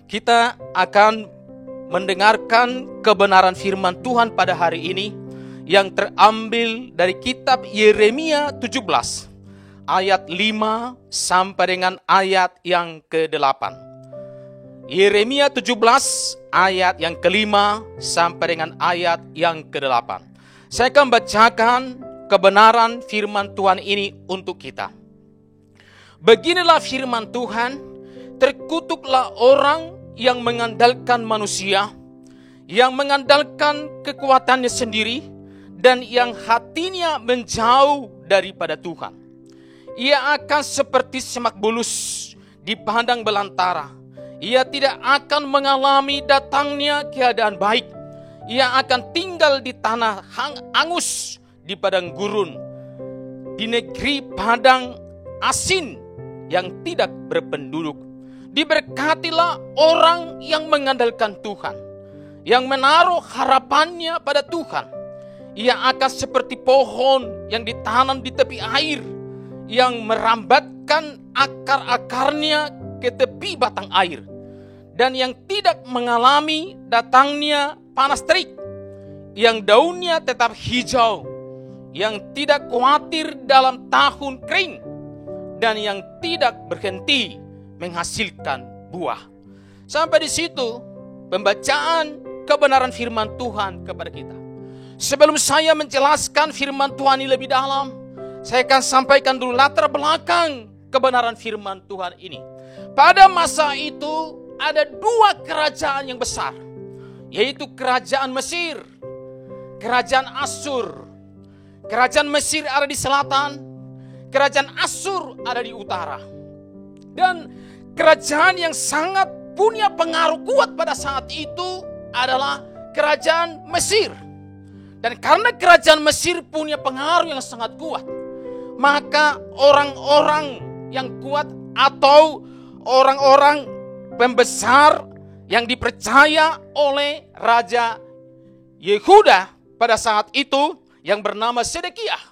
Kita akan mendengarkan kebenaran firman Tuhan pada hari ini yang terambil dari kitab Yeremia 17 ayat 5 sampai dengan ayat yang ke-8. Yeremia 17 ayat yang ke-5 sampai dengan ayat yang ke-8. Saya akan bacakan kebenaran firman Tuhan ini untuk kita. Beginilah firman Tuhan, terkutuklah orang yang mengandalkan manusia, yang mengandalkan kekuatannya sendiri, dan yang hatinya menjauh daripada Tuhan. Ia akan seperti semak bulus di padang belantara. Ia tidak akan mengalami datangnya keadaan baik. Ia akan tinggal di tanah angus, di padang gurun, di negeri padang asin yang tidak berpenduduk. Diberkatilah orang yang mengandalkan Tuhan, yang menaruh harapannya pada Tuhan. Ia akan seperti pohon yang ditanam di tepi air, yang merambatkan akar-akarnya ke tepi batang air, dan yang tidak mengalami datangnya panas terik, yang daunnya tetap hijau, yang tidak khawatir dalam tahun kering, dan yang tidak berhenti menghasilkan buah. Sampai di situ pembacaan kebenaran firman Tuhan kepada kita. Sebelum saya menjelaskan firman Tuhan ini lebih dalam, saya akan sampaikan dulu latar belakang kebenaran firman Tuhan ini. Pada masa itu ada dua kerajaan yang besar, yaitu kerajaan Mesir, kerajaan Asyur. Kerajaan Mesir ada di selatan, kerajaan Asyur ada di utara. Dan kerajaan yang sangat punya pengaruh kuat pada saat itu adalah kerajaan Mesir. Dan karena kerajaan Mesir punya pengaruh yang sangat kuat, maka orang-orang yang kuat atau orang-orang pembesar yang dipercaya oleh Raja Yehuda pada saat itu yang bernama Sedekiah,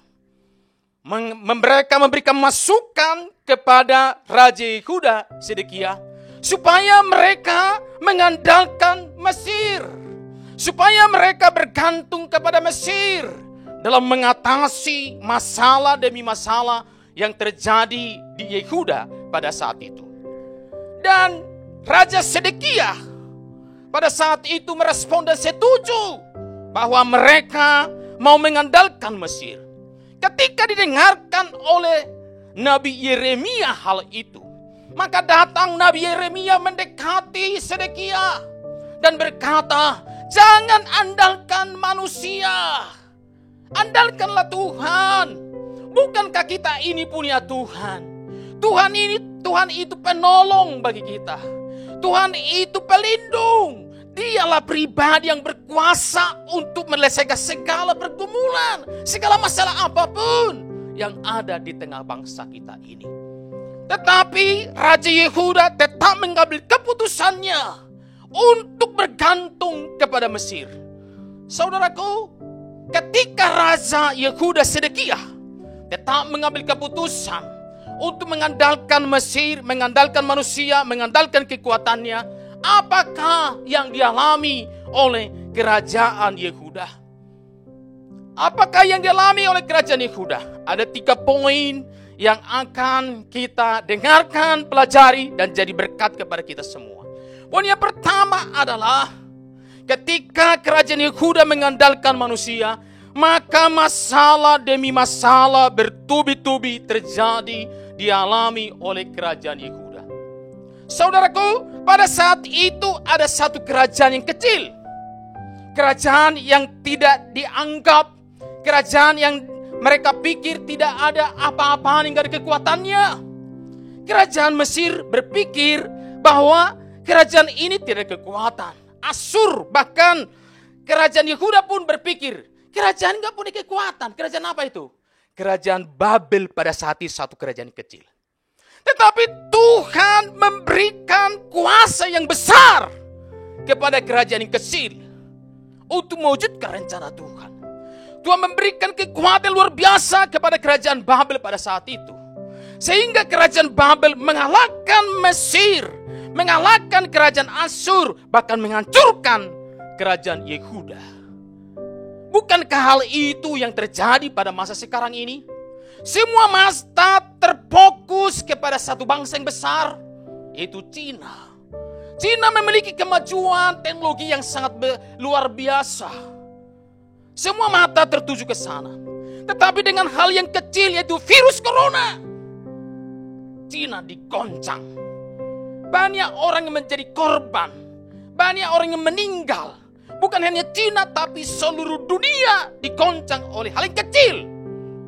mereka memberikan masukan kepada Raja Yehuda Sedekiah supaya mereka mengandalkan Mesir, supaya mereka bergantung kepada Mesir dalam mengatasi masalah demi masalah yang terjadi di Yehuda pada saat itu. Dan Raja Sedekiah pada saat itu merespon dan setuju bahwa mereka mau mengandalkan Mesir. Ketika didengarkan oleh Nabi Yeremia hal itu, maka datang Nabi Yeremia mendekati Sedekiah dan berkata, jangan andalkan manusia, andalkanlah Tuhan. Bukankah kita ini punya Tuhan? Tuhan itu penolong bagi kita. Tuhan itu pelindung. Dialah pribadi yang berkuasa untuk menyelesaikan segala pergumulan, segala masalah apapun yang ada di tengah bangsa kita ini. Tetapi Raja Yehuda tetap mengambil keputusannya untuk bergantung kepada Mesir. Saudaraku, ketika Raja Yehuda Sedekiah tetap mengambil keputusan untuk mengandalkan Mesir, mengandalkan manusia, mengandalkan kekuatannya, apakah yang dialami oleh kerajaan Yehuda? Apakah yang dialami oleh kerajaan Yehuda? Ada 3 poin yang akan kita dengarkan, pelajari, dan jadi berkat kepada kita semua. Poin yang pertama adalah ketika kerajaan Yehuda mengandalkan manusia, maka masalah demi masalah bertubi-tubi terjadi dialami oleh kerajaan Yehuda. Saudaraku, pada saat itu ada satu kerajaan yang kecil. Kerajaan yang tidak dianggap, kerajaan yang mereka pikir tidak ada apa-apa hingga ada kekuatannya. Kerajaan Mesir berpikir bahwa kerajaan ini tidak ada kekuatan. Asyur, bahkan kerajaan Yehuda pun berpikir, kerajaan gak punya kekuatan. Kerajaan apa itu? Kerajaan Babel pada saat itu satu kerajaan kecil. Tetapi Tuhan memberikan kuasa yang besar kepada kerajaan yang kecil untuk mewujudkan rencana Tuhan. Tuhan memberikan kekuatan luar biasa kepada kerajaan Babel pada saat itu. Sehingga kerajaan Babel mengalahkan Mesir, mengalahkan kerajaan Asyur, bahkan menghancurkan kerajaan Yehuda. Bukankah hal itu yang terjadi pada masa sekarang ini? Semua mata terfokus kepada satu bangsa yang besar, yaitu Cina. Cina memiliki kemajuan teknologi yang sangat luar biasa. Semua mata tertuju ke sana. Tetapi dengan hal yang kecil, yaitu virus corona, Cina digoncang. Banyak orang yang menjadi korban. Banyak orang yang meninggal. Bukan hanya Cina, tapi seluruh dunia digoncang oleh hal yang kecil.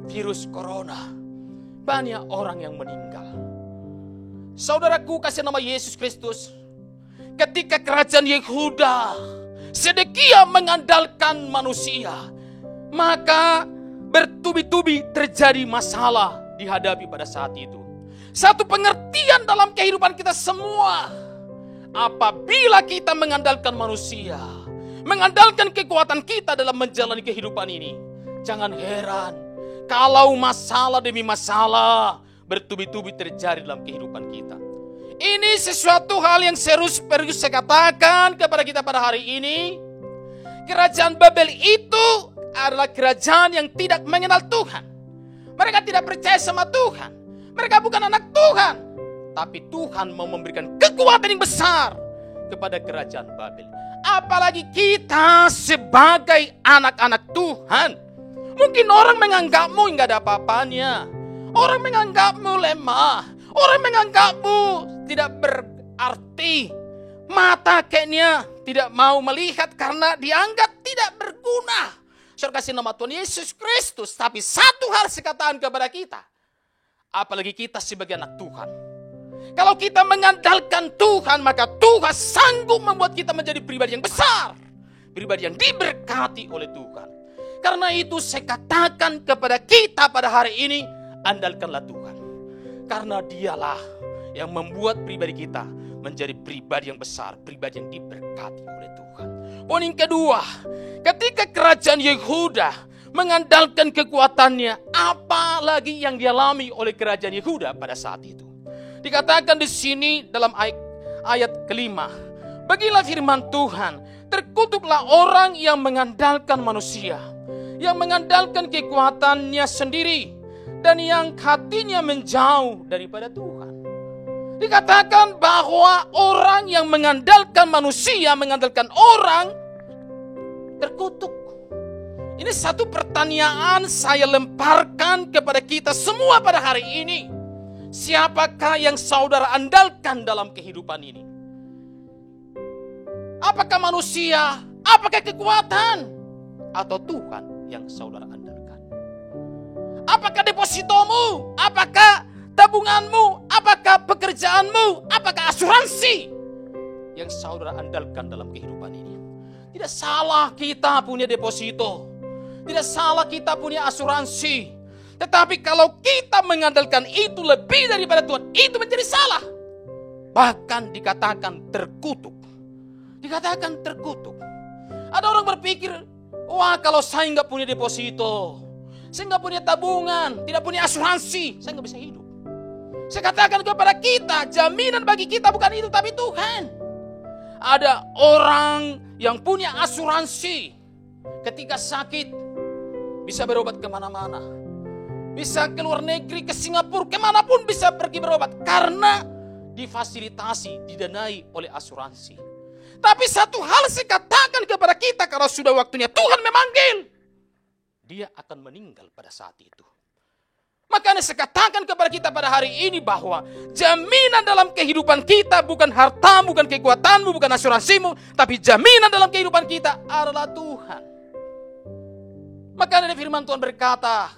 Virus corona. Banyak orang yang meninggal. Saudaraku, kasih nama Yesus Kristus. Ketika kerajaan Yehuda Sedekia mengandalkan manusia, maka bertubi-tubi terjadi masalah dihadapi pada saat itu. Satu pengertian dalam kehidupan kita semua. Apabila kita mengandalkan manusia, mengandalkan kekuatan kita dalam menjalani kehidupan ini, jangan heran kalau masalah demi masalah bertubi-tubi terjadi dalam kehidupan kita. Ini sesuatu hal yang serius perlu saya katakan kepada kita pada hari ini. Kerajaan Babel itu adalah kerajaan yang tidak mengenal Tuhan. Mereka tidak percaya sama Tuhan. Mereka bukan anak Tuhan. Tapi Tuhan mau memberikan kekuatan yang besar kepada kerajaan Babel. Apalagi kita sebagai anak-anak Tuhan. Mungkin orang menganggapmu nggak ada apa-apanya. Orang menganggapmu lemah. Orang menganggapmu tidak berarti. Mata kayaknya tidak mau melihat karena dianggap tidak berguna. Saudara kasih nama Tuhan Yesus Kristus. Tapi satu hal saya katakan kepada kita. Apalagi kita sebagai anak Tuhan. Kalau kita mengandalkan Tuhan, maka Tuhan sanggup membuat kita menjadi pribadi yang besar. Pribadi yang diberkati oleh Tuhan. Karena itu saya katakan kepada kita pada hari ini, andalkanlah Tuhan. Karena dialah yang membuat pribadi kita menjadi pribadi yang besar, pribadi yang diberkati oleh Tuhan. Poin yang kedua, ketika kerajaan Yehuda mengandalkan kekuatannya, apalagi yang dialami oleh kerajaan Yehuda pada saat itu. Dikatakan di sini dalam ayat kelima, bagilah firman Tuhan, terkutuklah orang yang mengandalkan manusia, yang mengandalkan kekuatannya sendiri, dan yang hatinya menjauh daripada Tuhan. Dikatakan bahwa orang yang mengandalkan manusia, mengandalkan orang, terkutuk. Ini satu pertanyaan saya lemparkan kepada kita semua pada hari ini. Siapakah yang saudara andalkan dalam kehidupan ini? Apakah manusia? Apakah kekuatan? Atau Tuhan yang saudara andalkan? Apakah depositomu? Apakah tabunganmu? Apakah pekerjaanmu? Apakah asuransi yang saudara andalkan dalam kehidupan ini? Tidak salah kita punya deposito. Tidak salah kita punya asuransi. Tetapi kalau kita mengandalkan itu lebih daripada Tuhan, itu menjadi salah. Bahkan dikatakan terkutuk. Dikatakan terkutuk. Ada orang berpikir, wah kalau saya nggak punya deposito, saya nggak punya tabungan, tidak punya asuransi, saya nggak bisa hidup. Saya katakan kepada kita, jaminan bagi kita bukan itu, tapi Tuhan. Ada orang yang punya asuransi, ketika sakit bisa berobat kemana-mana, bisa ke luar negeri, ke Singapura, kemanapun bisa pergi berobat, karena difasilitasi, didanai oleh asuransi. Tapi satu hal saya katakan kepada kita, kalau sudah waktunya Tuhan memanggil, dia akan meninggal pada saat itu. Makanya saya katakan kepada kita pada hari ini bahwa jaminan dalam kehidupan kita bukan hartamu, bukan kekuatanmu, bukan asuransimu, tapi jaminan dalam kehidupan kita adalah Tuhan. Makanya firman Tuhan berkata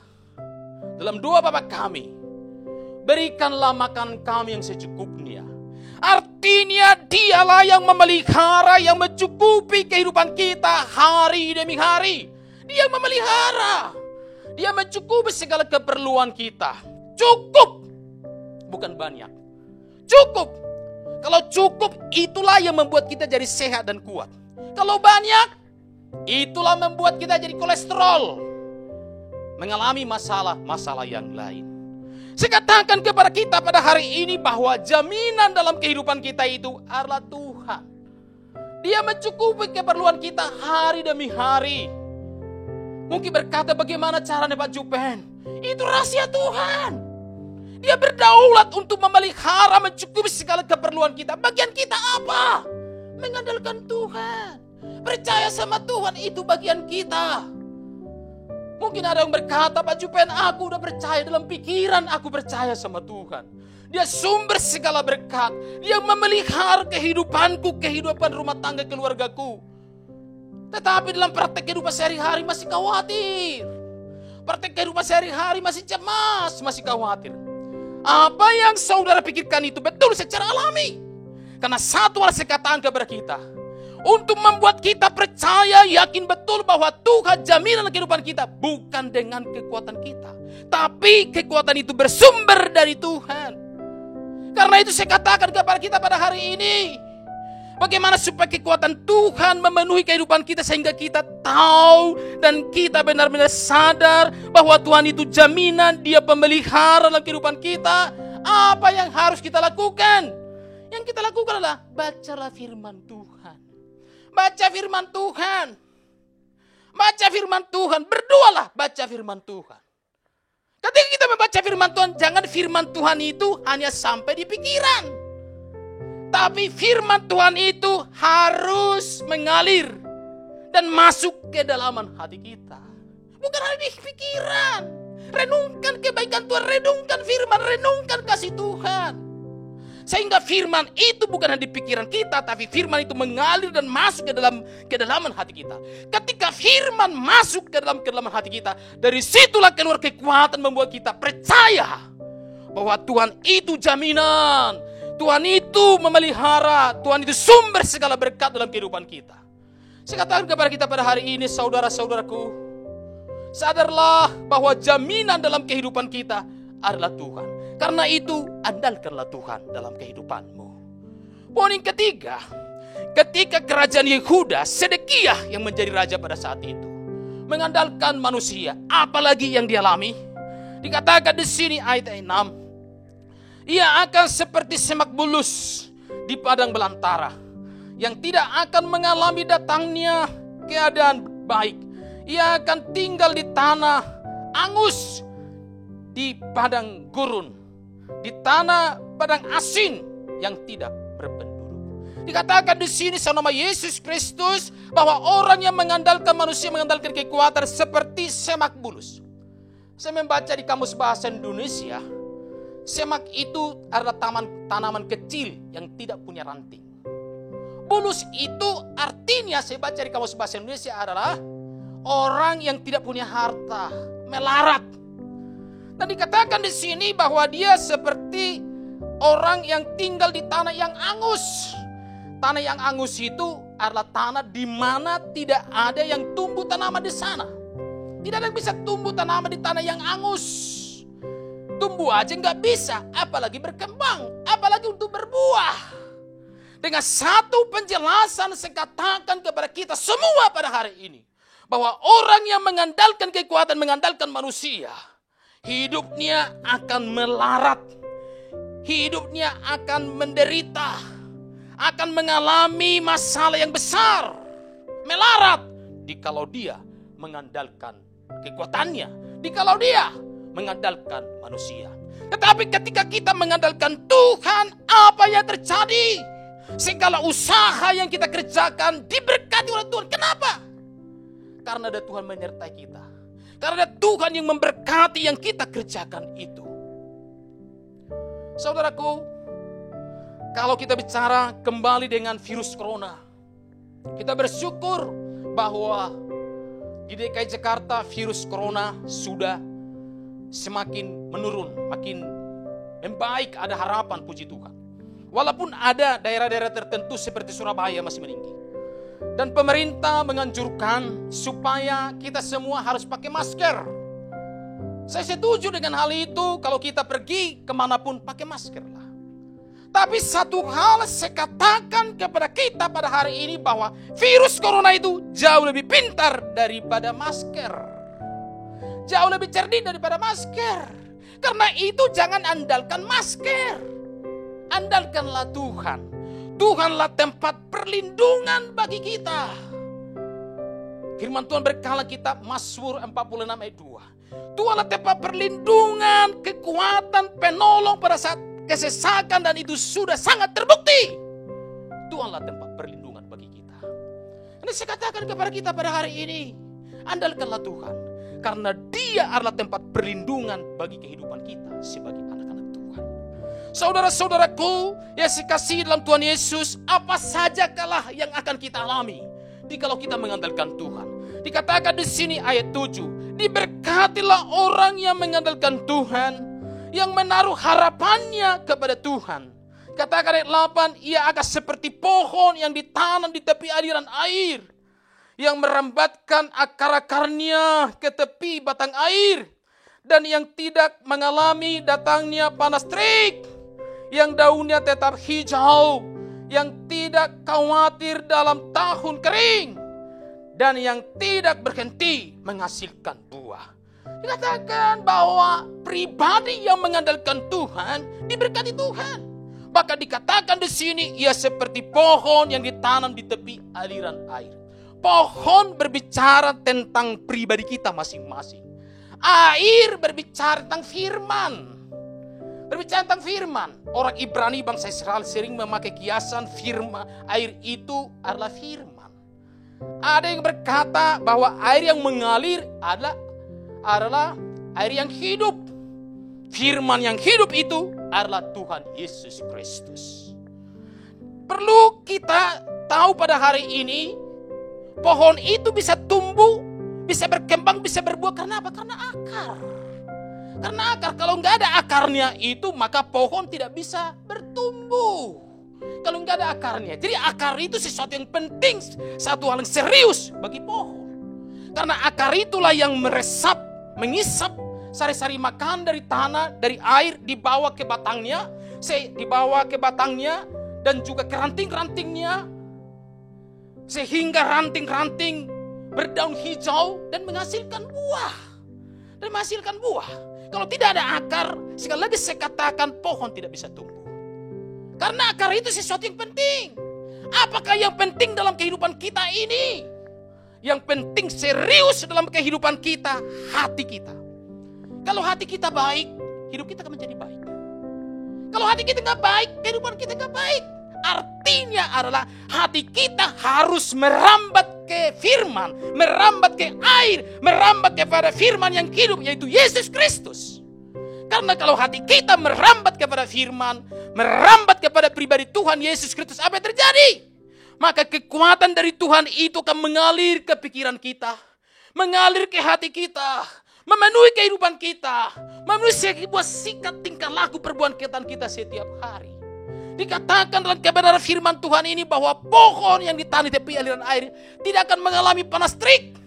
dalam 2 Bapa kami, berikanlah makan kami yang secukupnya. Artinya dialah yang memelihara, yang mencukupi kehidupan kita hari demi hari. Dia memelihara. Dia mencukupi segala keperluan kita. Cukup. Bukan banyak. Cukup. Kalau cukup, itulah yang membuat kita jadi sehat dan kuat. Kalau banyak, itulah membuat kita jadi kolesterol. Mengalami masalah-masalah yang lain. Saya katakan kepada kita pada hari ini bahwa jaminan dalam kehidupan kita itu adalah Tuhan. Dia mencukupi keperluan kita hari demi hari. Mungkin berkata, bagaimana caranya Pak Jupen? Itu rahasia Tuhan. Dia berdaulat untuk memelihara, mencukupi segala keperluan kita. Bagian kita apa? Mengandalkan Tuhan. Percaya sama Tuhan, itu bagian kita. Mungkin ada yang berkata, Pak Jupen, aku udah percaya dalam pikiran, aku percaya sama Tuhan. Dia sumber segala berkat. Dia memelihara kehidupanku, kehidupan rumah tangga keluargaku. Tetapi dalam praktek kehidupan sehari-hari masih khawatir. Praktek kehidupan sehari-hari masih cemas, masih khawatir. Apa yang saudara pikirkan itu betul secara alami. Karena satu hal saya katakan kepada kita, untuk membuat kita percaya, yakin betul bahwa Tuhan jaminan kehidupan kita bukan dengan kekuatan kita. Tapi kekuatan itu bersumber dari Tuhan. Karena itu saya katakan kepada kita pada hari ini, bagaimana supaya kekuatan Tuhan memenuhi kehidupan kita sehingga kita tahu dan kita benar-benar sadar bahwa Tuhan itu jaminan, Dia pemelihara dalam kehidupan kita. Apa yang harus kita lakukan? Yang kita lakukan adalah bacalah firman Tuhan. Baca firman Tuhan. Baca firman Tuhan. Berdoalah baca firman Tuhan. Ketika kita membaca firman Tuhan, jangan firman Tuhan itu hanya sampai di pikiran. Tapi firman Tuhan itu harus mengalir dan masuk ke dalaman hati kita. Bukan hanya di pikiran. Renungkan kebaikan Tuhan, renungkan firman, renungkan kasih Tuhan. Sehingga firman itu bukan hanya di pikiran kita, tapi firman itu mengalir dan masuk ke dalam kedalaman hati kita. Ketika firman masuk ke dalam kedalaman hati kita, dari situlah keluar kekuatan membuat kita percaya bahwa Tuhan itu jaminan, Tuhan itu memelihara, Tuhan itu sumber segala berkat dalam kehidupan kita. Saya katakan kepada kita pada hari ini, saudara-saudaraku, sadarlah bahwa jaminan dalam kehidupan kita adalah Tuhan. Karena itu, andalkanlah Tuhan dalam kehidupanmu. Poin yang ketiga, ketika kerajaan Yehuda, Sedekiah yang menjadi raja pada saat itu, mengandalkan manusia, apalagi yang dialami. Dikatakan di sini ayat 6, ia akan seperti semak bulus di padang belantara, yang tidak akan mengalami datangnya keadaan baik. Ia akan tinggal di tanah angus, di padang gurun, di tanah padang asin yang tidak berpenduduk. Dikatakan di sini sama nama Yesus Kristus bahwa orang yang mengandalkan manusia, mengandalkan kekuatan seperti semak bulus. Saya membaca di Kamus Bahasa Indonesia, semak itu adalah tanaman kecil yang tidak punya ranting. Bulus itu artinya, saya baca di Kamus Bahasa Indonesia, adalah orang yang tidak punya harta, melarat. Dan dikatakan di sini bahwa dia seperti orang yang tinggal di tanah yang angus. Tanah yang angus itu adalah tanah di mana tidak ada yang tumbuh tanaman di sana. Tidak ada yang bisa tumbuh tanaman di tanah yang angus. Tumbuh aja nggak bisa, apalagi berkembang, apalagi untuk berbuah. Dengan satu penjelasan saya katakan kepada kita semua pada hari ini, bahwa orang yang mengandalkan kekuatan, mengandalkan manusia, hidupnya akan melarat, hidupnya akan menderita, akan mengalami masalah yang besar, melarat, jikalau dia mengandalkan kekuatannya, jikalau dia mengandalkan manusia. Tetapi ketika kita mengandalkan Tuhan, apa yang terjadi? Segala usaha yang kita kerjakan diberkati oleh Tuhan. Kenapa? Karena ada Tuhan menyertai kita. Karena Tuhan yang memberkati yang kita kerjakan itu. Saudaraku, kalau kita bicara kembali dengan virus corona, kita bersyukur bahwa di DKI Jakarta virus corona sudah semakin menurun, makin membaik, ada harapan, puji Tuhan. Walaupun ada daerah-daerah tertentu seperti Surabaya masih meninggi. Dan pemerintah menganjurkan supaya kita semua harus pakai masker. Saya setuju dengan hal itu, kalau kita pergi kemanapun pakai masker lah. Tapi satu hal saya katakan kepada kita pada hari ini, bahwa virus corona itu jauh lebih pintar daripada masker. Jauh lebih cerdik daripada masker. Karena itu jangan andalkan masker. Andalkanlah Tuhan. Tuhanlah tempat perlindungan bagi kita. Firman Tuhan berkala kitab Mazmur 46 ayat 2. Tuhanlah tempat perlindungan, kekuatan, penolong pada saat kesesakan, dan itu sudah sangat terbukti. Tuhanlah tempat perlindungan bagi kita. Ini saya katakan kepada kita pada hari ini, andalkanlah Tuhan. Karena Dia adalah tempat perlindungan bagi kehidupan kita sebagai anak-anak Tuhan. Saudara-saudaraku yang dikasihi dalam Tuhan Yesus, apa sajakah yang akan kita alami jikalau kita mengandalkan Tuhan. Dikatakan di sini ayat 7, diberkatilah orang yang mengandalkan Tuhan, yang menaruh harapannya kepada Tuhan. Katakan ayat 8, ia akan seperti pohon yang ditanam di tepi aliran air, yang merambatkan akar-akarnya ke tepi batang air, dan yang tidak mengalami datangnya panas terik, yang daunnya tetap hijau, yang tidak khawatir dalam tahun kering, dan yang tidak berhenti menghasilkan buah. Dikatakan bahwa pribadi yang mengandalkan Tuhan diberkati Tuhan. Bahkan dikatakan di sini ia seperti pohon yang ditanam di tepi aliran air. Pohon berbicara tentang pribadi kita masing-masing. Air berbicara tentang firman. Berbicara tentang firman. Orang Ibrani bangsa Israel sering memakai kiasan firman. Air itu adalah firman. Ada yang berkata bahwa air yang mengalir adalah air yang hidup. Firman yang hidup itu adalah Tuhan Yesus Kristus. Perlu kita tahu pada hari ini, pohon itu bisa tumbuh, bisa berkembang, bisa berbuah. Karena apa? Karena akar. Karena akar, kalau nggak ada akarnya itu, maka pohon tidak bisa bertumbuh. Kalau nggak ada akarnya. Jadi akar itu sesuatu yang penting, satu hal yang serius bagi pohon. Karena akar itulah yang meresap, mengisap sari-sari makan dari tanah, dari air, dibawa ke batangnya, dan juga ke ranting-rantingnya, sehingga ranting-ranting berdaun hijau dan menghasilkan buah. Kalau tidak ada akar, sekali lagi saya katakan pohon tidak bisa tumbuh. Karena akar itu sesuatu yang penting. Apakah yang penting dalam kehidupan kita ini? Yang penting serius dalam kehidupan kita, hati kita. Kalau hati kita baik, hidup kita akan menjadi baik. Kalau hati kita nggak baik, kehidupan kita nggak baik. Artinya adalah hati kita harus merambat ke firman, merambat ke air, merambat kepada firman yang hidup, yaitu Yesus Kristus. Karena kalau hati kita merambat kepada firman, merambat kepada pribadi Tuhan Yesus Kristus, apa yang terjadi? Maka kekuatan dari Tuhan itu akan mengalir ke pikiran kita, mengalir ke hati kita, memenuhi kehidupan kita, memenuhi sebuah sikap tingkah laku perbuatan kita setiap hari. Dikatakan dalam kebenaran firman Tuhan ini bahwa pohon yang ditanam di tepi aliran air tidak akan mengalami panas terik.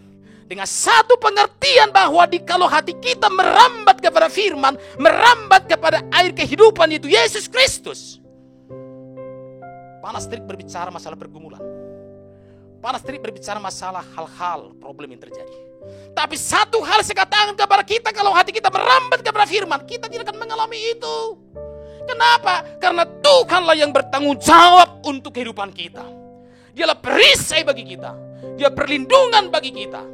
Dengan satu pengertian bahwa kalau hati kita merambat kepada firman, merambat kepada air kehidupan itu Yesus Kristus. Panas terik berbicara masalah pergumulan. Panas terik berbicara masalah hal-hal problem yang terjadi. Tapi satu hal saya katakan kepada kita, kalau hati kita merambat kepada firman, kita tidak akan mengalami itu. Kenapa? Karena Tuhanlah yang bertanggung jawab untuk kehidupan kita. Dialah perisai bagi kita. Dia perlindungan bagi kita.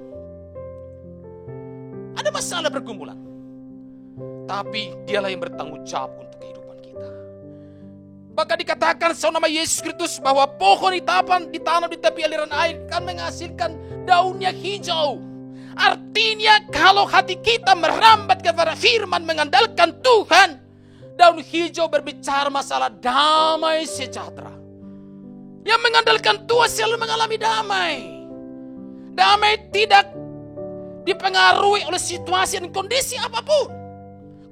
Ada masalah pergumulan, tapi dialah yang bertanggung jawab untuk kehidupan kita. Bahkan dikatakan sama nama Yesus Kristus bahwa pohon ditanam di tepi aliran air kan menghasilkan daunnya hijau. Artinya kalau hati kita merambat kepada firman, mengandalkan Tuhan, daun hijau berbicara masalah damai sejahtera. Yang mengandalkan Tuhan selalu mengalami damai. Damai tidak dipengaruhi oleh situasi dan kondisi apapun.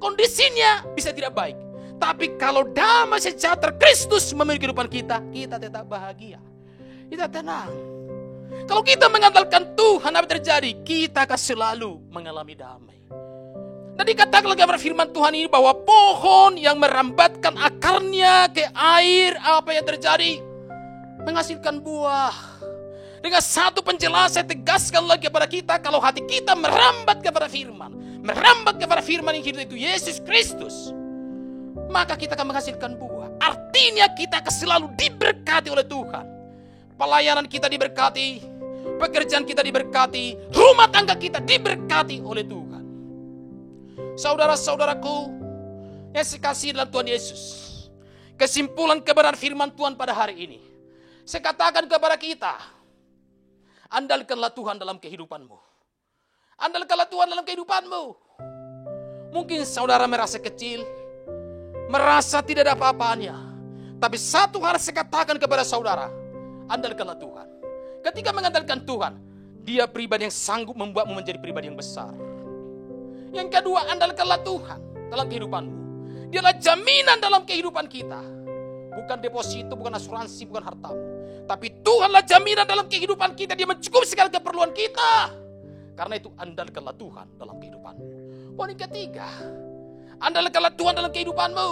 Kondisinya bisa tidak baik, tapi kalau damai sejahtera Kristus memiliki kehidupan kita, kita tetap bahagia, kita tenang. Kalau kita mengandalkan Tuhan, apa terjadi? Kita akan selalu mengalami damai. Dan dikatakan lagi firman Tuhan ini bahwa pohon yang merambatkan akarnya ke air, apa yang terjadi? Menghasilkan buah. Dengan satu penjelasan saya tegaskan lagi kepada kita, kalau hati kita merambat kepada firman, merambat kepada firman yang hidup itu, Yesus Kristus, maka kita akan menghasilkan buah. Artinya kita akan selalu diberkati oleh Tuhan. Pelayanan kita diberkati, pekerjaan kita diberkati, rumah tangga kita diberkati oleh Tuhan. Saudara-saudaraku yang sekasihi dalam Tuhan Yesus, kesimpulan kebenaran firman Tuhan pada hari ini, saya katakan kepada kita, andalkanlah Tuhan dalam kehidupanmu. Andalkanlah Tuhan dalam kehidupanmu. Mungkin saudara merasa kecil, merasa tidak ada apa-apanya. Tapi satu hal saya katakan kepada saudara, andalkanlah Tuhan. Ketika mengandalkan Tuhan, Dia pribadi yang sanggup membuatmu menjadi pribadi yang besar. Yang kedua, andalkanlah Tuhan dalam kehidupanmu. Dialah jaminan dalam kehidupan kita. Bukan deposito, bukan asuransi, bukan hartamu. Tapi Tuhanlah jaminan dalam kehidupan kita. Dia mencukupi segala keperluan kita. Karena itu andalkanlah Tuhan dalam kehidupanmu. Poin ketiga, andalkanlah Tuhan dalam kehidupanmu.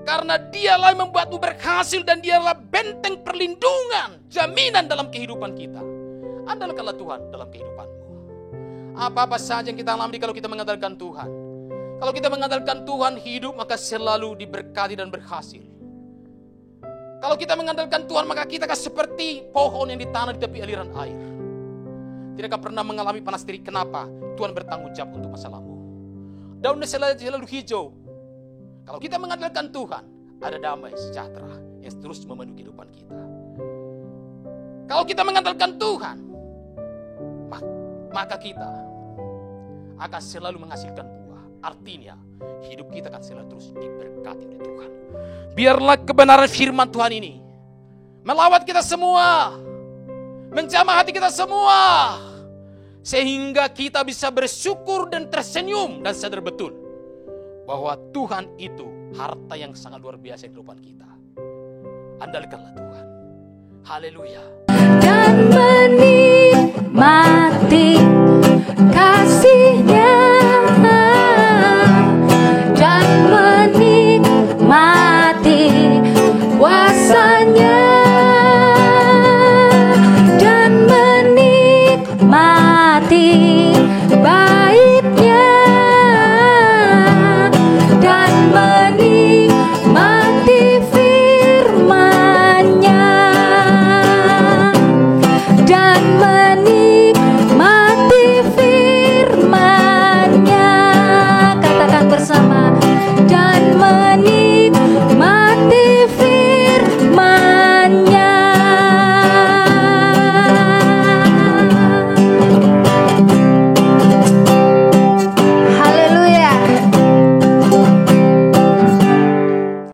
Karena Dialah yang membuatmu berhasil dan Dialah benteng perlindungan, jaminan dalam kehidupan kita. Andalkanlah Tuhan dalam kehidupanmu. Apa-apa saja yang kita alami kalau kita mengandalkan Tuhan. Kalau kita mengandalkan Tuhan, hidup maka selalu diberkati dan berhasil. Kalau kita mengandalkan Tuhan, maka kita akan seperti pohon yang ditanam di tepi aliran air. Tidak akan pernah mengalami panas terik. Kenapa? Tuhan bertanggung jawab untuk masalahmu. Daunnya selalu hijau. Kalau kita mengandalkan Tuhan, ada damai sejahtera yang terus memenuhi kehidupan kita. Kalau kita mengandalkan Tuhan, maka kita akan selalu menghasilkan buah. Artinya, hidup kita akan selalu terus diberkati oleh Tuhan. Biarlah kebenaran firman Tuhan ini melawat kita semua, menjamah hati kita semua, sehingga kita bisa bersyukur dan tersenyum dan sadar betul bahwa Tuhan itu harta yang sangat luar biasa di kehidupan kita. Andalkanlah Tuhan. Haleluya. Dan menikmati kasih-Nya, dan menikmati kuasa-Nya.